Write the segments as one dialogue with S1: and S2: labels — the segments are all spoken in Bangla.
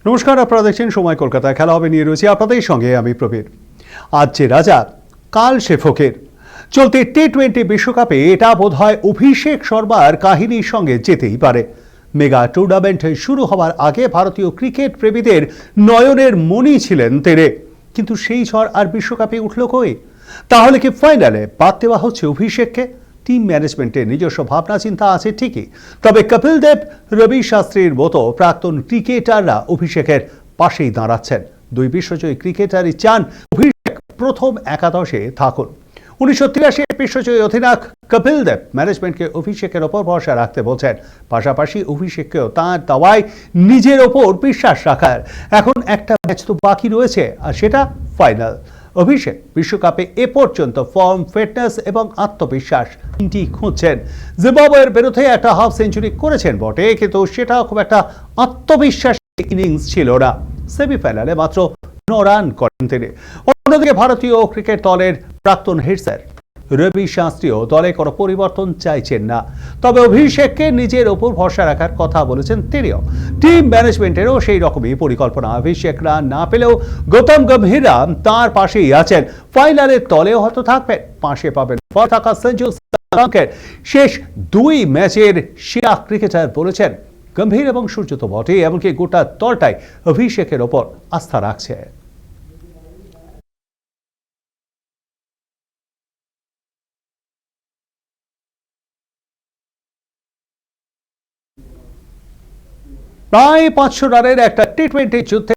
S1: নমস্কার, আপনারা দেখছেন সময় কলকাতায়। খেলা হবে নিয়ে রয়েছে আপনাদের সঙ্গে আমি প্রবীর। আজ যে রাজা কাল সে ফকির। চলতি টি-20 বিশ্বকাপে এটা বোধহয় অভিষেক শর্মার কাহিনীর সঙ্গে যেতেই পারে। মেগা টুর্নামেন্ট শুরু হওয়ার আগে ভারতীয় ক্রিকেট প্রেমীদের নয়নের মণি ছিলেন তিনি, কিন্তু সেই ঝড় আর বিশ্বকাপে উঠল কই? তাহলে কি ফাইনালে বাদ দেওয়া হচ্ছে অভিষেককে? টিম ম্যানেজমেন্টের নিজস্ব ভাবনা চিন্তা আছে ঠিকই, তবে কপিল দেব, রবি শাস্ত্রীর মতো প্রাক্তন ক্রিকেটাররা অভিষেকের পাশেই দাঁড়াচ্ছেন। দুই বিশ্বজয়ী ক্রিকেটারই চান অভিষেক প্রথম একাদশে থাকুন। 1983 বিশ্বজয়ী অধিনায়ক কপিল দেব ম্যানেজমেন্টকে অভিষেকের ওপর ভরসা রাখতে বলছেন, পাশাপাশি অভিষেককেও তাঁর দাওয়ায় নিজের ওপর বিশ্বাস রাখার। এখন একটা ম্যাচ তো বাকি রয়েছে, আর সেটা ফাইনাল। অভিষেক বিশ্বকাপে এ পর্যন্ত ফর্ম, ফিটনেস এবং আত্মবিশ্বাস তিনটি খুঁজছেন। জিম্বাবুয়ের বিরুদ্ধে একটা হাফ সেঞ্চুরি করেছেন বটে, কিন্তু সেটা খুব একটা আত্মবিশ্বাস ইনিংস ছিল না। সেমিফাইনালে মাত্র 9 রান করেন তিনি। অন্যদিকে ভারতীয় ক্রিকেট দলের প্রাক্তন হিটসার রবি শাস্ত্রীও দলে কোনো পরিবর্তন চাইছেন না, তবে অভিষেককে নিজের ওপর ভরসা রাখার কথা বলেছেন তিনিও। টিম ম্যানেজমেন্টেরও সেই রকমই পরিকল্পনা। অভিষেক রান না পেলেও গৌতম গম্ভীররা তার পাশেই আছেন। ফাইনালের দলেও হয়তো থাকবেন। পাশে পাবেন থাকা সঞ্জু স্যামসনকে। শেষ 2 ম্যাচের সেরা ক্রিকেটার বলেছেন গম্ভীর এবং সূর্য তো বটেই, এমনকি গোটা দলটাই অভিষেকের ওপর আস্থা রাখছে। প্রায় 500 রানের একটা টি-20 যুদ্ধে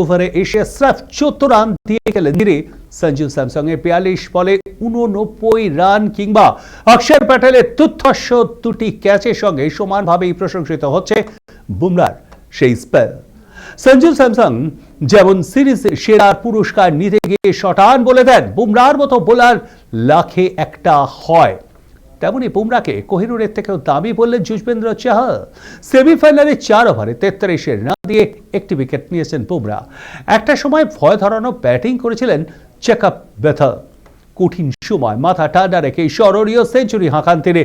S1: ওভারে এসে স্রেফ 14 রান দিয়ে গেলেন তিনি। সঞ্জু স্যামসং এর 42 বলে 89 রান কিংবা অক্ষর প্যাটেলের দুর্ধর্ষ 2টি ক্যাচের সঙ্গে সমানভাবেই প্রশংসিত হচ্ছে বুমরার সেই স্পেল। সঞ্জু স্যামসং যেমন সিরিজ সেরার পুরস্কার নিতে গিয়ে শটান বলে দেন, বুমরার মতো বোলার লাখে একটা হয়, তেমনি বুমরাকে কোহিনুরের থেকেও দামি বললেন যুজবেন্দ্র চাহাল। সেমিফাইনালে 4 ওভারে 43 রান দিয়ে একটি উইকেট নিয়েছেন বুমরা। একটা সময় ভয় ধরানো ব্যাটিং করেছিলেন চেকআপ বেথল। কঠিন সময় মাথা ঠান্ডা রেখে স্মরণীয় সেঞ্চুরি হাঁকান তিনি।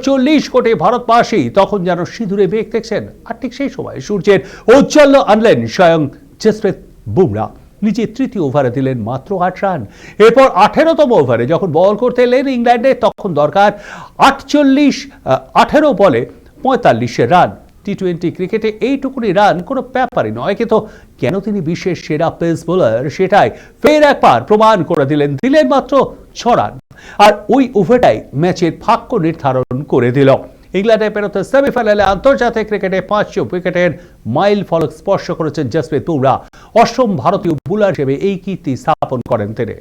S1: 40 কোটি ভারতবাসী তখন যেন সিঁদুরে মেঘ দেখছেন, আর ঠিক সেই সময় সূর্যের ঔজ্জ্বল্য আনলেন স্বয়ং জসপ্রীত বুমরা। নিজে তৃতীয় ওভারে দিলেন মাত্র 8 রান। এরপর 18তম ওভারে যখন বল করতে এলেন ইংল্যান্ডে, তখন দরকার 18 বলে 45 রান। টি-20 ক্রিকেটে এইটুকুনি রান কোনো ব্যাপারই নয়, কিন্তু কেন তিনি বিশ্বের সেরা পেস বোলার সেটাই ফের একবার প্রমাণ করে দিলেন মাত্র 6 রান। আর ওই ওভারটাই ম্যাচের ভাগ্য নির্ধারণ করে দিল। ইংল্যান্ডের বিরুদ্ধে সেমিফাইনালে আন্তর্জাতিক ক্রিকেটে 500 উইকেটের মাইল ফলক স্পর্শ করেছেন জসপ্রীত বুমরা। 8ম ভারতীয় বোলার হিসেবে এই কীর্তি স্থাপন করেন তিনি।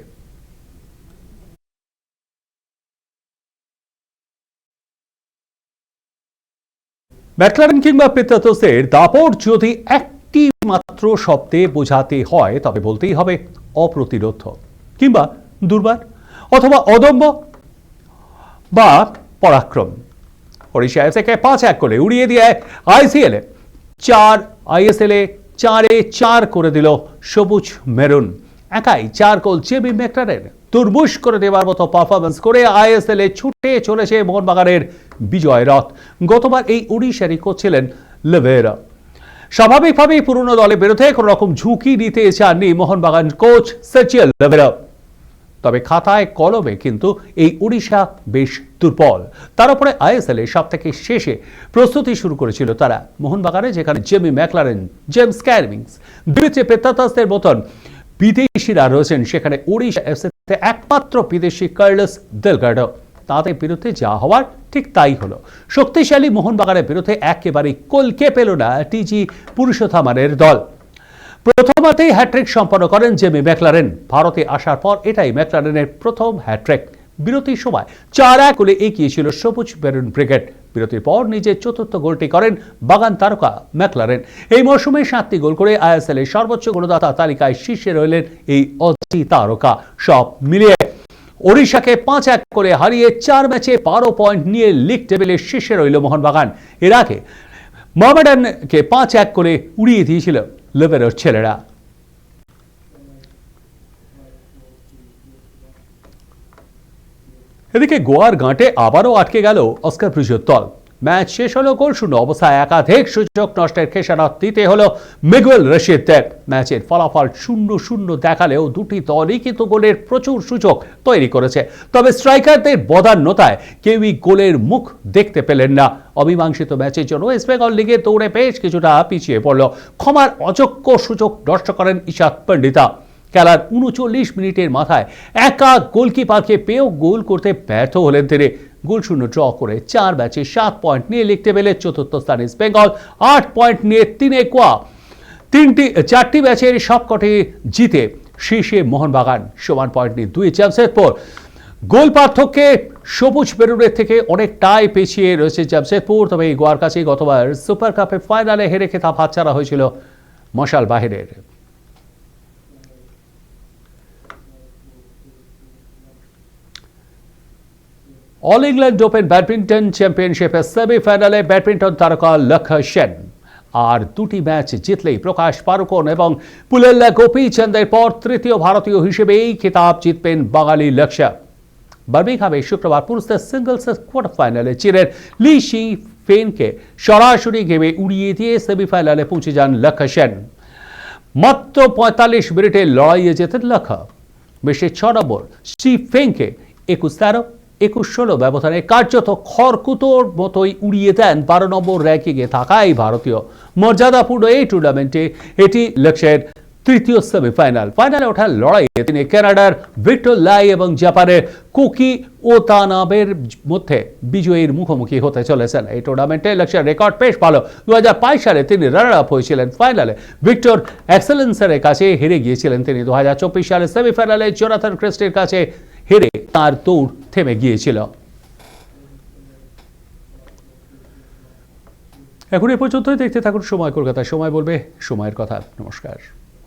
S1: ম্যাকলারেন কিংবা পেত্রাতোসের দাপট যদি একটি মাত্র শব্দে বোঝাতে হয়, তবে বলতেই হবে অপ্রতিরোধ্য, কিংবা দুর্বার, অথবা অদম্য, বা পরাক্রম। ওড়িশা এফসিকে 5-1 করে উড়িয়ে দিয়ে আইসিএলে 4 করে দিল সবুজ মেরুন। একাই 4 গোল জেমি ম্যাকলারেন। দুর্বুশ করে দেওয়ার মতো পারফরমেন্স করে আইএসএলে ছুটে চলেছে মোহনবাগানের বিজয় রথ। গতবার এই ওড়িশারই কোচ ছিলেন লিভেরা। স্বাভাবিকভাবেই পুরনো দলের বিরুদ্ধে কোন রকম ঝুঁকি নিতে চাননি মোহনবাগান কোচ সচিন লিভেরা। তবে খাতায় কলমে কিন্তু এই ওড়িশা বেশ দুর্বল। তার উপরে আইএসএল এর সবথেকে শেষে প্রস্তুতি শুরু করেছিল তারা। মোহনবাগানে যেখানে জেমি ম্যাকলারেন, জেমস ক্যারিমিংস, দিমিত্রি পেত্রাতসের মতন বিদেশিরা রয়েছেন, সেখানে ওড়িশা এফসিতে একমাত্র বিদেশি কার্লোস দেলগাডো। তাদের বিরুদ্ধে যা হওয়ার ঠিক তাই হলো। শক্তিশালী মোহনবাগানের বিরুদ্ধে একেবারেই কলকে পেল না টিজি পুরুষোত্তমানের দল। প্রথমার্ধেই হ্যাট্রিক সম্পন্ন করেন জেমি ম্যাকলারেন। ভারতে আসার পর এটাই ম্যাকলারেনের প্রথম হ্যাট্রিক। বিরতির সময় 4-1 গোলে এগিয়ে ছিল সবুজ মেরুন ব্রিগেড। বিরতির পর নিজের চতুর্থ গোলটি করেন বাগান তারকা ম্যাকলারেন। এই মৌসুমে 7টি গোল করে আইএসএল এর সর্বোচ্চ গোলদাতা তালিকায় শীর্ষে রইলেন এই অজি তারকা। সব মিলিয়ে ওড়িশাকে 5-1 করে হারিয়ে 4 ম্যাচে 12 পয়েন্ট নিয়ে লিগ টেবিলের শীর্ষে রইল মোহনবাগান। এর আগে মোহামেডানকে 5-1 করে উড়িয়ে দিয়েছিল লিভেরার ছেলেরা। এদিকে গোয়ার ঘাটে আবারও আটকে গেল অস্কার ব্রুজের দল। ম্যাচ শেষ হলো গোল শূন্য অবস্থায়। একাধিক সুযোগ নষ্টের খেসারত দিতে হলো মিগুয়েল রশিদদের। ম্যাচের ফলাফল 0-0 দেখালেও দুটি দলই কিন্তু গোলের প্রচুর সুযোগ তৈরি করেছে, তবে স্ট্রাইকারদের বদান্যতায় কেউই গোলের মুখ দেখতে পেলেন না। অমীমাংসিত ম্যাচের জন্য ইস্ট বেঙ্গল লিগে দৌড়ে বেশ কিছুটা পিছিয়ে পড়ল। ক্ষমার অযোগ্য সুযোগ নষ্ট করেন ঈশাদ পণ্ডিতা। খেলার 39 মিনিটের মাথায় একা গোলকিপারকে পেয়েও গোল করতে ব্যর্থ হলেন তিনি। গোল শূন্য ড্র করে 4 ম্যাচে 7 পয়েন্ট নিয়ে লিগ টেবিলে চতুর্থ স্থানে ইস্ট বেঙ্গল, 8 পয়েন্ট নিয়ে 3 একোয়া। 4টি ম্যাচের সবকটি জিতে শীর্ষে মোহনবাগান, সমান পয়েন্ট নিয়ে 2 জামশেদপুর। গোল পার্থক্যে সবুজ বেরুনের থেকে অনেকটাই পিছিয়ে রয়েছে জামশেদপুর। তবে এই গোয়ার কাছে গতবার সুপার কাপে ফাইনালে হেরে খেতাব হাতছাড়া হয়েছিল মশাল বাহিরের। অল ইংল্যান্ড ওপেন ব্যাডমিন্টন চ্যাম্পিয়নশিপের সেমিফাইনালে ব্যাডমিন্টন তারকা লক্ষ্য সেন আর 2টি ম্যাচ জিতলেই প্রকাশ পাড়ুকোন এবং পুলেল্লা গোপীচন্দের পর তৃতীয় ভারতীয় হিসেবে এই খেতাব জিতবেন বাঙালি লক্ষ্য। বার্মিংহামে শুক্রবার পুরুষদের সিঙ্গলসের কোয়ার্টার ফাইনালে চীনের লি শি ফেনকে সরাসরি গেমে উড়িয়ে দিয়ে সেমিফাইনালে পৌঁছে যান লক্ষ্য সেন। মাত্র 45 মিনিটের লড়াইয়ে জেতেন লক্ষ্য। বিশ্বের 6 নম্বর শি ফেংকে 21-13, 21-16 ব্যবধানে কার্যত খড়কুটোর মতোই উড়িয়ে দেন 12 নম্বর র্যাঙ্কিংয়ে থাকা এই ভারতীয়। মর্যাদাপূর্ণ এই টুর্নামেন্টে এটি লক্ষ্যের তৃতীয় সেমিফাইনাল। ফাইনালে ওঠার লড়াইয়ে তিনি কানাডার ভিক্টর লাই এবং জাপানের কোকি ওতানাবের মধ্যে বিজয়ীর মুখোমুখি হতে চলেছেন। এই টুর্নামেন্টে লক্ষ্যের রেকর্ড বেশ ভালো। 2022 সালে তিনি রানার আপ হয়েছিলেন। ফাইনালে ভিক্টর এক্সেলেন্সের কাছে হেরে গিয়েছিলেন তিনি। 2024 সালে সেমিফাইনালে জোনাথন ক্রিস্টির কাছে হেরে তার দৌড় থেমে গিয়েছিল। এখন এ পর্যন্তই। দেখতে থাকুন সময় কলকাতা। সময় বলবে সময়ের কথা। নমস্কার।